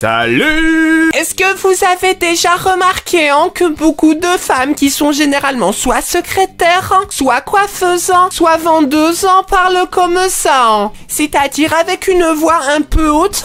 Salut! Est-ce que vous avez déjà remarqué que beaucoup de femmes qui sont généralement soit secrétaires, soit coiffeuses, soit vendeuses parlent comme ça, c'est-à-dire avec une voix un peu haute,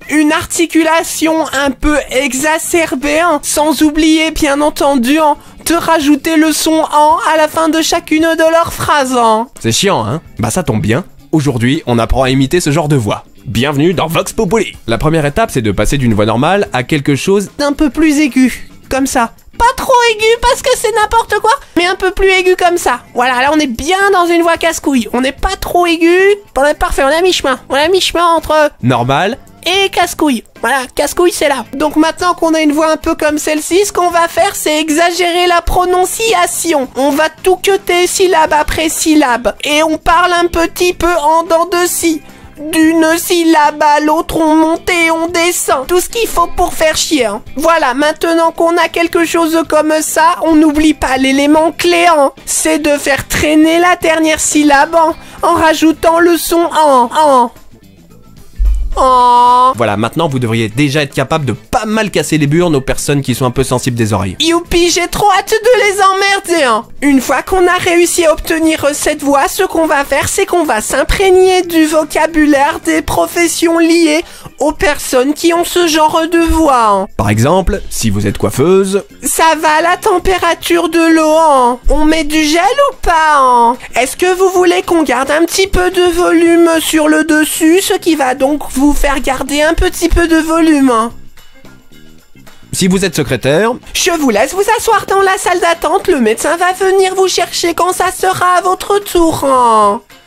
une articulation un peu exacerbée, sans oublier bien entendu de rajouter le son « en » à la fin de chacune de leurs phrases. C'est chiant, hein? Bah ça tombe bien. Aujourd'hui, on apprend à imiter ce genre de voix. Bienvenue dans Vox Populi. La première étape, c'est de passer d'une voix normale à quelque chose d'un peu plus aigu, comme ça. Pas trop aigu parce que c'est n'importe quoi, mais un peu plus aigu comme ça. Voilà, là on est bien dans une voix casse-couille. On n'est pas trop aigu, on est parfait, on est à mi-chemin. On est à mi-chemin entre normal et casse-couille. Voilà, casse-couille c'est là. Donc maintenant qu'on a une voix un peu comme celle-ci, ce qu'on va faire c'est exagérer la prononciation. On va tout cuter syllabe après syllabe. Et on parle un petit peu en dents de scie. D'une syllabe à l'autre, on monte et on descend. Tout ce qu'il faut pour faire chier. Voilà, maintenant qu'on a quelque chose comme ça, on n'oublie pas l'élément clé. C'est de faire traîner la dernière syllabe en rajoutant le son en. Voilà, maintenant vous devriez déjà être capable de pas mal casser les burnes aux personnes qui sont un peu sensibles des oreilles. Youpi, j'ai trop hâte de les emmerder. Une fois qu'on a réussi à obtenir cette voix, ce qu'on va faire, c'est qu'on va s'imprégner du vocabulaire des professions liées aux personnes qui ont ce genre de voix. Par exemple, si vous êtes coiffeuse... Ça va, la température de l'eau, on met du gel ou pas? Est-ce que vous voulez qu'on garde un petit peu de volume sur le dessus, ce qui va donc vous faire garder un petit peu de volume? Si vous êtes secrétaire... Je vous laisse vous asseoir dans la salle d'attente, le médecin va venir vous chercher quand ça sera à votre tour.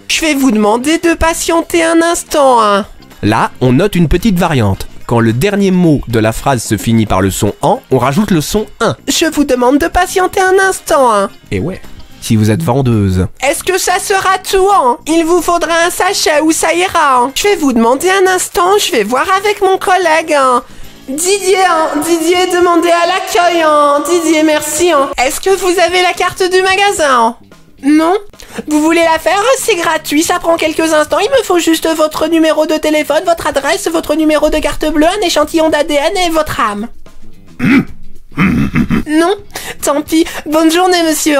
Je vais vous demander de patienter un instant. Là, on note une petite variante. Quand le dernier mot de la phrase se finit par le son « en », on rajoute le son « un ». Je vous demande de patienter un instant. Et ouais, si vous êtes vendeuse. Est-ce que ça sera tout? Il vous faudra un sachet ou ça ira? Je vais vous demander un instant, je vais voir avec mon collègue. Didier, demandez à l'accueil. Didier, merci. Est-ce que vous avez la carte du magasin? Non? Vous voulez la faire? C'est gratuit, ça prend quelques instants. Il me faut juste votre numéro de téléphone, votre adresse, votre numéro de carte bleue, un échantillon d'ADN et votre âme. Non? Tant pis. Bonne journée, monsieur.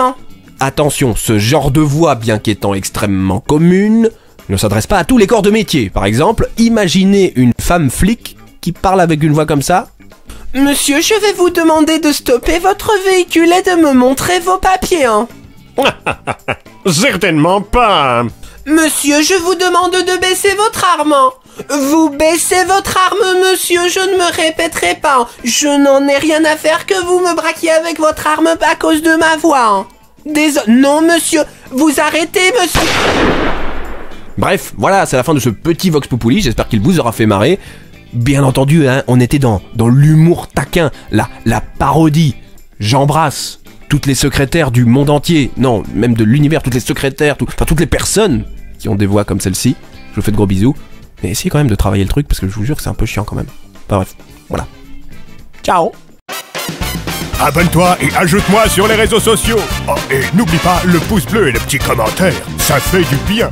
Attention, ce genre de voix, bien qu'étant extrêmement commune, ne s'adresse pas à tous les corps de métier. Par exemple, imaginez une femme flic qui parle avec une voix comme ça. Monsieur, je vais vous demander de stopper votre véhicule et de me montrer vos papiers. Certainement pas. Monsieur, je vous demande de baisser votre arme. Vous baissez votre arme, monsieur, je ne me répéterai pas. Je n'en ai rien à faire que vous me braquiez avec votre arme à cause de ma voix. Non, monsieur, vous arrêtez, monsieur. Bref, voilà, c'est la fin de ce petit Vox Populi, j'espère qu'il vous aura fait marrer. Bien entendu, on était dans l'humour taquin, la parodie. J'embrasse toutes les secrétaires du monde entier, non, même de l'univers, toutes les secrétaires, toutes les personnes qui ont des voix comme celle-ci. Je vous fais de gros bisous. Mais essayez quand même de travailler le truc, parce que je vous jure que c'est un peu chiant quand même. Enfin bref, voilà. Ciao. Abonne-toi et ajoute-moi sur les réseaux sociaux. Oh, et n'oublie pas le pouce bleu et le petit commentaire, ça fait du bien.